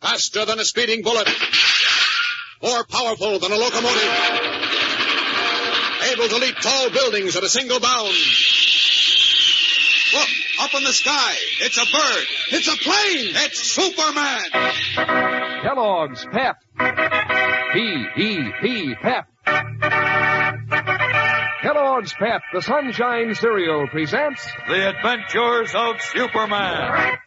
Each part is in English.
Faster than a speeding bullet. More powerful than a locomotive. Able to leap tall buildings at a single bound. Look, up in the sky. It's a bird. It's a plane. It's Superman. Kellogg's Pep. P-E-P, Pep. Kellogg's Pep, the Sunshine Cereal, presents The Adventures of Superman.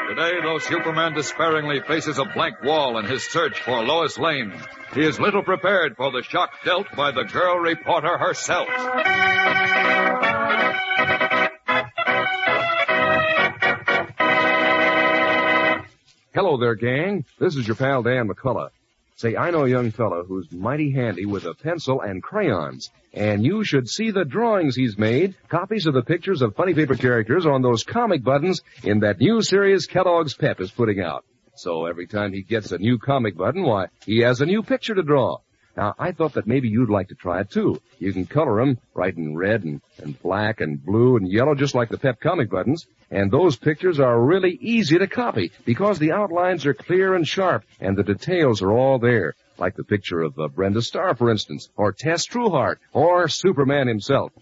Today, though Superman despairingly faces a blank wall in his search for Lois Lane, he is little prepared for the shock dealt by the girl reporter herself. Hello there, gang. This is your pal Dan McCullough. Say, I know a young fella who's mighty handy with a pencil and crayons, and you should see the drawings he's made, copies of the pictures of funny paper characters on those comic buttons in that new series Kellogg's Pep is putting out. So every time he gets a new comic button, why, he has a new picture to draw. Now, I thought that maybe you'd like to try it, too. You can color them right in red and black and blue and yellow, just like the Pep comic buttons. And those pictures are really easy to copy because the outlines are clear and sharp and the details are all there. Like the picture of Brenda Starr, for instance, or Tess Trueheart, or Superman himself.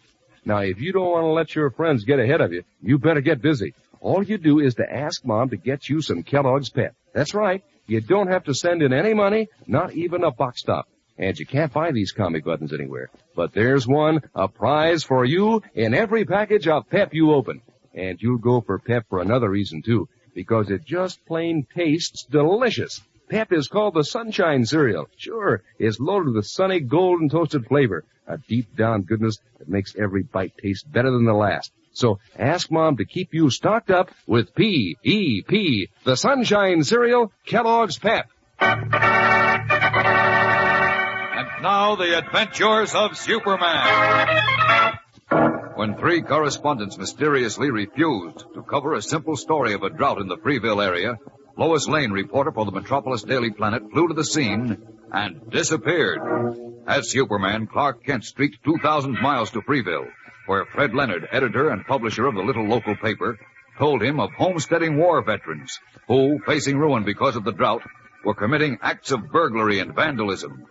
Now, if you don't want to let your friends get ahead of you, you better get busy. All you do is to ask Mom to get you some Kellogg's Pep. That's right. You don't have to send in any money, not even a box stop. And you can't buy these comic buttons anywhere. But there's one, a prize for you in every package of Pep you open. And you'll go for Pep for another reason, too, because it just plain tastes delicious. Pep is called the Sunshine Cereal. Sure, it's loaded with sunny, golden toasted flavor, a deep-down goodness that makes every bite taste better than the last. So ask Mom to keep you stocked up with P-E-P, the Sunshine Cereal, Kellogg's Pep. Now, the adventures of Superman. When three correspondents mysteriously refused to cover a simple story of a drought in the Freeville area, Lois Lane, reporter for the Metropolis Daily Planet, flew to the scene and disappeared. As Superman, Clark Kent streaked 2,000 miles to Freeville, where Fred Leonard, editor and publisher of the little local paper, told him of homesteading war veterans who, facing ruin because of the drought, were committing acts of burglary and vandalism.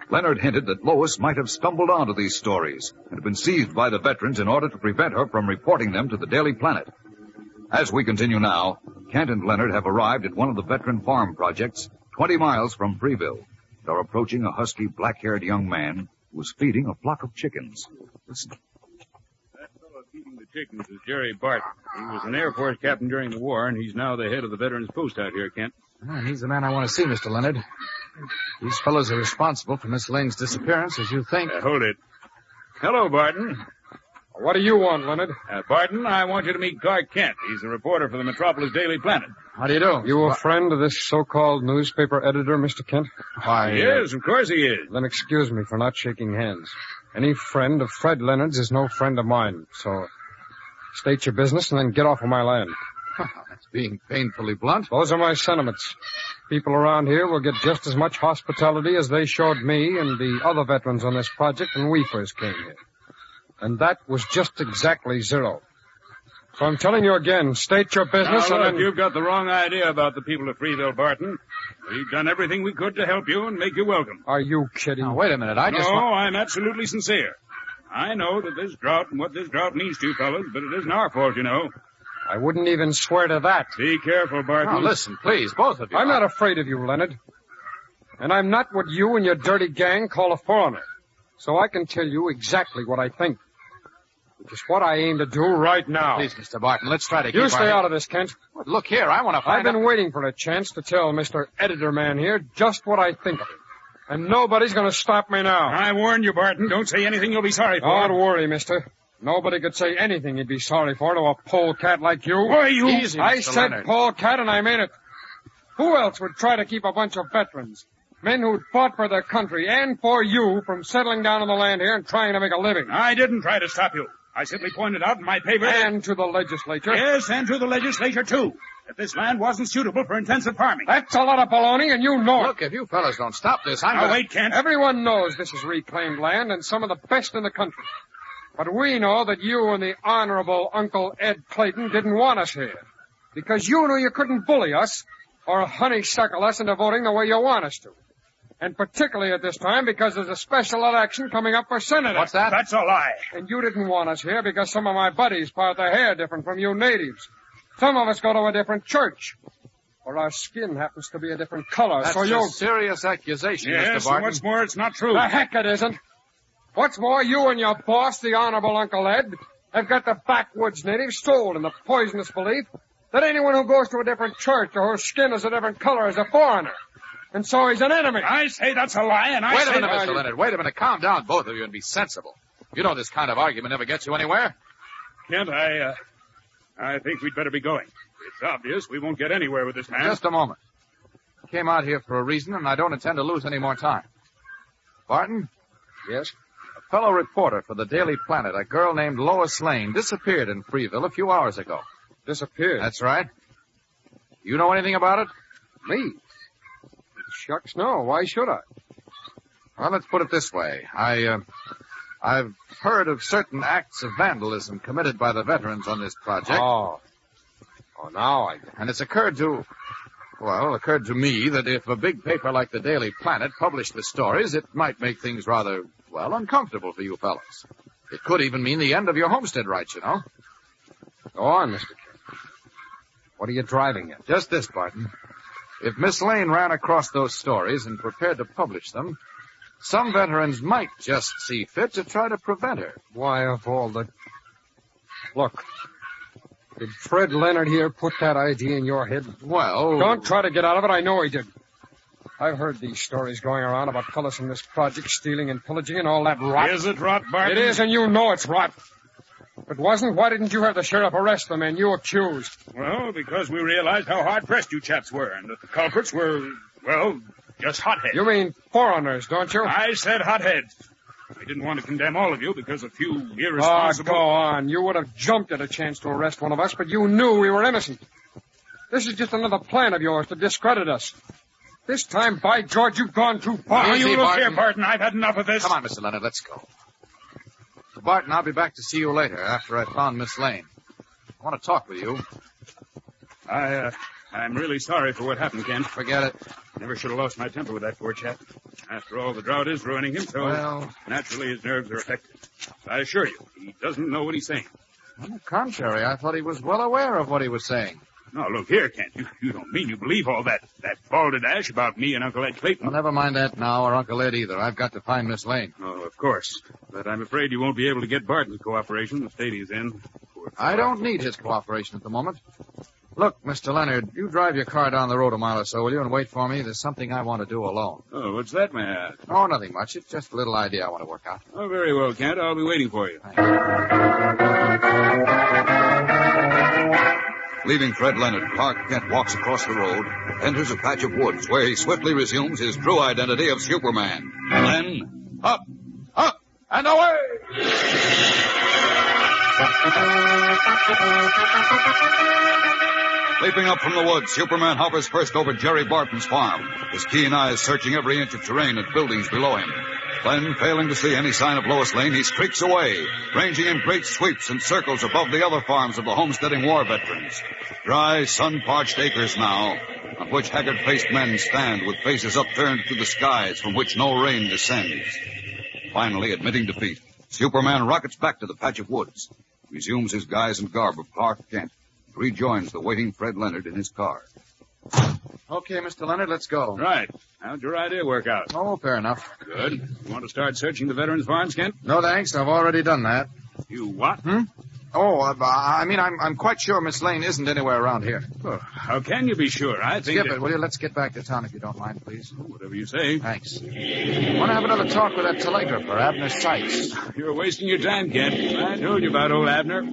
Leonard hinted that Lois might have stumbled onto these stories and been seized by the veterans in order to prevent her from reporting them to the Daily Planet. As we continue now, Kent and Leonard have arrived at one of the veteran farm projects 20 miles from Freeville. They're approaching a husky, black-haired young man who is feeding a flock of chickens. Listen. That fellow feeding the chickens is Jerry Barton. He was an Air Force captain during the war, and he's now the head of the veterans post out here, Kent. He's the man I want to see, Mr. Leonard. These fellows are responsible for Miss Lane's disappearance, as you think. Hold it. Hello, Barton. What do you want, Leonard? Barton, I want you to meet Clark Kent. He's a reporter for the Metropolis Daily Planet. How do you do? You a friend of this so-called newspaper editor, Mr. Kent? He is, of course he is. Then excuse me for not shaking hands. Any friend of Fred Leonard's is no friend of mine, so state your business and then get off of my land. That's being painfully blunt. Those are my sentiments. People around here will get just as much hospitality as they showed me and the other veterans on this project when we first came here. And that was just exactly zero. So I'm telling you again, state your business Now, and look, then... You've got the wrong idea about the people of Freeville, Barton. We've done everything we could to help you and make you welcome. Are you kidding? Now, wait a minute. I'm absolutely sincere. I know that this drought and what this drought means to you fellas, but it isn't our fault, you know. I wouldn't even swear to that. Be careful, Barton. Now, listen, please, both of you. I'm not afraid of you, Leonard. And I'm not what you and your dirty gang call a foreigner. So I can tell you exactly what I think. Which is what I aim to do right now. Please, Mr. Barton, let's try to keep You stay out of this, Kent. But look here, I want to find I've been waiting for a chance to tell Mr. Editor Man here just what I think of him. And nobody's going to stop me now. I warn you, Barton. Don't say anything you'll be sorry for. Don't worry, mister. Nobody could say anything he'd be sorry for to a polecat like you. Why, you... Easy, I Mr. said Leonard. polecat, and I mean it. Who else would try to keep a bunch of veterans, men who'd fought for their country and for you, from settling down on the land here and trying to make a living? I didn't try to stop you. I simply pointed out in my paper... And to the legislature. Yes, and to the legislature, too. that this land wasn't suitable for intensive farming. That's a lot of baloney, and you know it. Look, if you fellas don't stop this, I'm Now, gonna... wait, Kent. Everyone knows this is reclaimed land and some of the best in the country. But we know that you and the Honorable Uncle Ed Clayton didn't want us here. Because you knew you couldn't bully us or honeysuckle us into voting the way you want us to. And particularly at this time because there's a special election coming up for senator. What's that? That's a lie. And you didn't want us here because some of my buddies part their hair different from you natives. Some of us go to a different church. Or our skin happens to be a different color. That's so a you... serious accusation, Mr. Yes, Barton. and what's more, it's not true. The heck it isn't. What's more, you and your boss, the Honorable Uncle Ed, have got the backwoods natives sold in the poisonous belief that anyone who goes to a different church or whose skin is a different color is a foreigner. And so he's an enemy. I say that's a lie, and I Wait say... a minute, Mr. Leonard. Wait a minute. Calm down, both of you, and be sensible. You know this kind of argument never gets you anywhere. Kent, I think we'd better be going. It's obvious we won't get anywhere with this man. Just a moment. I came out here for a reason, and I don't intend to lose any more time. Barton? Yes? A fellow reporter for the Daily Planet, a girl named Lois Lane, disappeared in Freeville a few hours ago. Disappeared. That's right. You know anything about it? Me? Shucks, no. Why should I? Well, let's put it this way. I've heard of certain acts of vandalism committed by the veterans on this project. Oh, now I get it. And it's occurred to me that if a big paper like the Daily Planet published the stories, it might make things rather, uncomfortable for you fellows. It could even mean the end of your homestead rights, you know. Go on, Mr. Kent. What are you driving at? Just this, Barton. If Miss Lane ran across those stories and prepared to publish them, some veterans might just see fit to try to prevent her. Why, of all the... Look, did Fred Leonard here put that idea in your head? Well... Don't try to get out of it. I know he did. I've heard these stories going around about fellas from this project stealing and pillaging and all that rot. Is it rot, Barton? It is, and you know it's rot. If it wasn't, why didn't you have the sheriff arrest the men you accused? Well, because we realized how hard-pressed you chaps were, and that the culprits were, just hotheads. You mean foreigners, don't you? I said hotheads. We didn't want to condemn all of you because a few Oh, irresponsible... go on. You would have jumped at a chance to arrest one of us, but you knew we were innocent. This is just another plan of yours to discredit us. This time, by George, you've gone too far. Now, Easy, you look Barton. here, Barton. I've had enough of this. Come on, Mr. Leonard, let's go. Barton, I'll be back to see you later after I've found Miss Lane. I want to talk with you. I'm really sorry for what happened, Kent. Forget it. Never should have lost my temper with that poor chap. After all, the drought is ruining him, so naturally his nerves are affected. I assure you, he doesn't know what he's saying. On the contrary, I thought he was well aware of what he was saying. Now, look here, Kent. You don't mean you believe all that balderdash about me and Uncle Ed Clayton? Well, never mind that now, or Uncle Ed either. I've got to find Miss Lane. Oh, of course. But I'm afraid you won't be able to get Barton's cooperation, the state he's in. I don't need his cooperation at the moment. Look, Mr. Leonard, you drive your car down the road a mile or so, will you, and wait for me? There's something I want to do alone. Oh, what's that, may I ask? Oh, nothing much. It's just a little idea I want to work out. Oh, very well, Kent. I'll be waiting for you. Leaving Fred Leonard, Clark Kent walks across the road, enters a patch of woods where he swiftly resumes his true identity of Superman. Then, up, and away! Leaping up from the woods, Superman hovers first over Jerry Barton's farm, his keen eyes searching every inch of terrain and buildings below him. Then, failing to see any sign of Lois Lane, he streaks away, ranging in great sweeps and circles above the other farms of the homesteading war veterans. Dry, sun-parched acres now, on which haggard-faced men stand with faces upturned to the skies from which no rain descends. Finally, admitting defeat, Superman rockets back to the patch of woods, resumes his guise and garb of Clark Kent, and rejoins the waiting Fred Leonard in his car. Okay, Mr. Leonard, let's go. Right. How'd your idea work out? Oh, fair enough. Good. You want to start searching the veterans' farms, Kent? No, thanks. I've already done that. You what? I'm quite sure Miss Lane isn't anywhere around here. Oh, how can you be sure? I think Skip it, will you? Let's get back to town if you don't mind, please. Whatever you say. Thanks. I want to have another talk with that telegrapher, Abner Sykes. You're wasting your time, Kent. I told you about old Abner.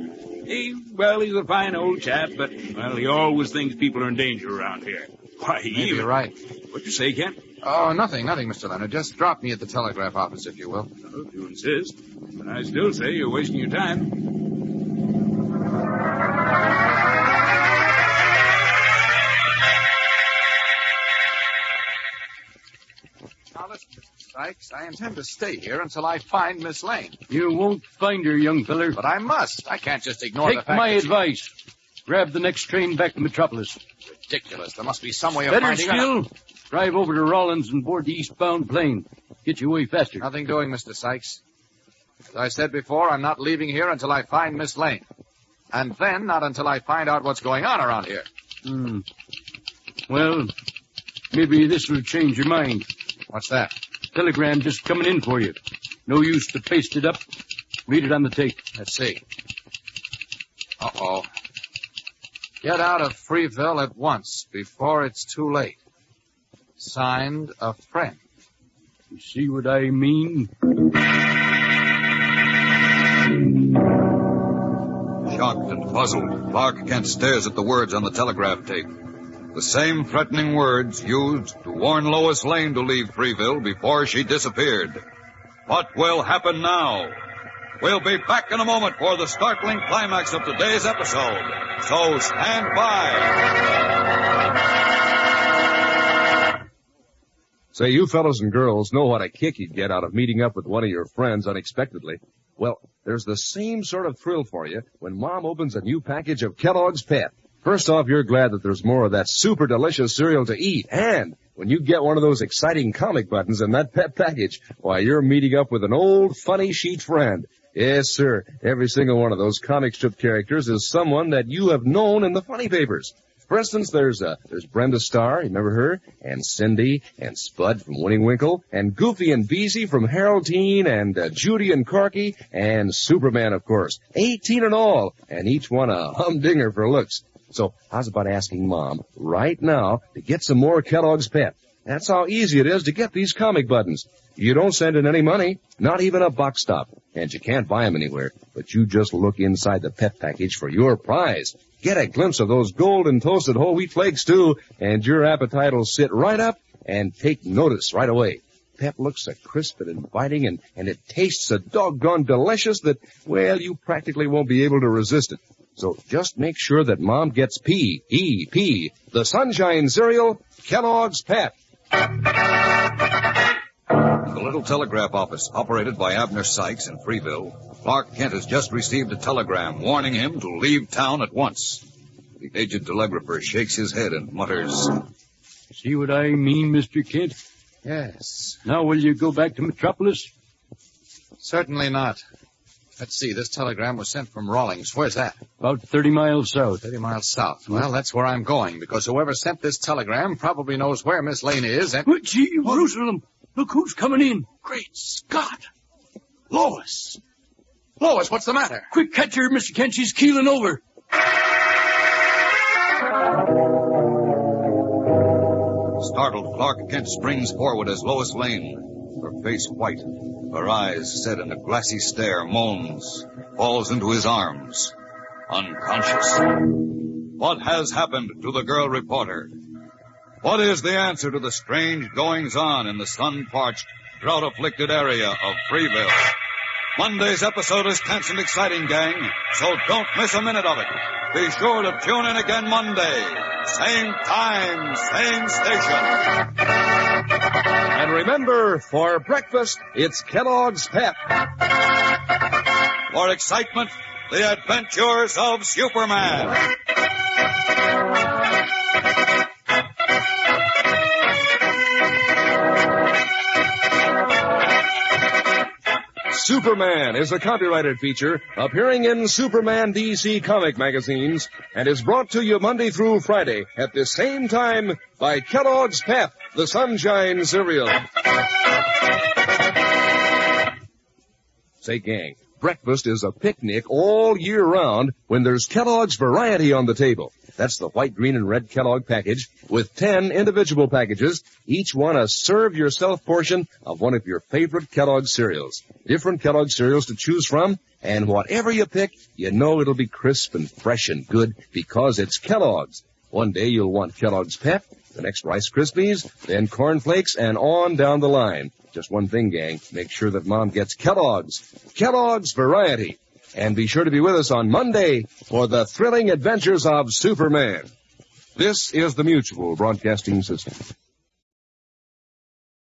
He's a fine old chap, but, he always thinks people are in danger around here. Why, Maybe you're right. What'd you say, Kent? Oh, nothing, Mr. Leonard. Just drop me at the telegraph office, if you will. Well, if you insist. But I still say you're wasting your time. Sykes. I intend to stay here until I find Miss Lane. You won't find her, young feller. But I must. I can't just ignore the Take fact my that advice. Grab the next train back to Metropolis. ridiculous. There must be some way of Better finding still, out. drive over to Rollins and board the eastbound plane. Get you away faster. Nothing doing, Mr. Sykes. As I said before, I'm not leaving here until I find Miss Lane. And then not until I find out what's going on around here. Well, maybe this will change your mind. What's that? Telegram just coming in for you. No use to paste it up. Read it on the tape. Let's see. Uh-oh. Get out of Freeville at once, before it's too late. Signed, a friend. You see what I mean? Shocked and puzzled, Clark Kent stares at the words on the telegraph tape. The same threatening words used to warn Lois Lane to leave Freeville before she disappeared. What will happen now? We'll be back in a moment for the startling climax of today's episode. So stand by. Say, you fellas and girls know what a kick you'd get out of meeting up with one of your friends unexpectedly. Well, there's the same sort of thrill for you when Mom opens a new package of Kellogg's Pep. First off, you're glad that there's more of that super delicious cereal to eat. And when you get one of those exciting comic buttons in that Pep package, why, you're meeting up with an old funny sheet friend. Yes, sir. Every single one of those comic strip characters is someone that you have known in the funny papers. For instance, there's Brenda Starr, you remember her? And Cindy, and Spud from Winnie Winkle, and Goofy and Beezy from Harold Teen, and Judy and Corky, and Superman, of course. 18 in all, and each one a humdinger for looks. So how's about asking Mom right now to get some more Kellogg's Pep? That's how easy it is to get these comic buttons. You don't send in any money, not even a box stop, and you can't buy them anywhere. But you just look inside the Pep package for your prize. Get a glimpse of those golden toasted whole wheat flakes, too, and your appetite will sit right up and take notice right away. Pep looks so crisp and inviting, and it tastes so doggone delicious that, well, you practically won't be able to resist it. So just make sure that Mom gets P-E-P, the Sunshine Cereal, Kellogg's Pep. The little telegraph office, operated by Abner Sykes in Freeville, Clark Kent has just received a telegram warning him to leave town at once. The aged telegrapher shakes his head and mutters, See what I mean, Mr. Kent? Yes. Now will you go back to Metropolis? Certainly not. Let's see, this telegram was sent from Rawlings. Where's that? About 30 miles south. 30 miles south. Well, that's where I'm going, because whoever sent this telegram probably knows where Miss Lane is, and... Oh, gee, Jerusalem! Look who's coming in. Great Scott! Lois! Lois, what's the matter? Quick, catch her, Mr. Kent. She's keeling over. Startled, Clark Kent springs forward as Lois Lane, her face white, her eyes set in a glassy stare, moans, falls into his arms, unconscious. What has happened to the girl reporter? What is the answer to the strange goings-on in the sun-parched, drought-afflicted area of Freeville? Monday's episode is tense and exciting, gang, so don't miss a minute of it. Be sure to tune in again Monday. Same time, same station. And remember, for breakfast, it's Kellogg's Pep. For excitement, the adventures of Superman. Superman is a copyrighted feature appearing in Superman DC comic magazines and is brought to you Monday through Friday at the same time by Kellogg's Pep, the Sunshine Cereal. Say, gang, breakfast is a picnic all year round when there's Kellogg's variety on the table. That's the white, green, and red Kellogg package with 10 individual packages, each one a serve-yourself portion of one of your favorite Kellogg cereals. Different Kellogg cereals to choose from, and whatever you pick, you know it'll be crisp and fresh and good because it's Kellogg's. One day you'll want Kellogg's Pep, the next Rice Krispies, then Corn Flakes, and on down the line. Just one thing, gang, make sure that Mom gets Kellogg's variety. And be sure to be with us on Monday for the thrilling adventures of Superman. This is the Mutual Broadcasting System.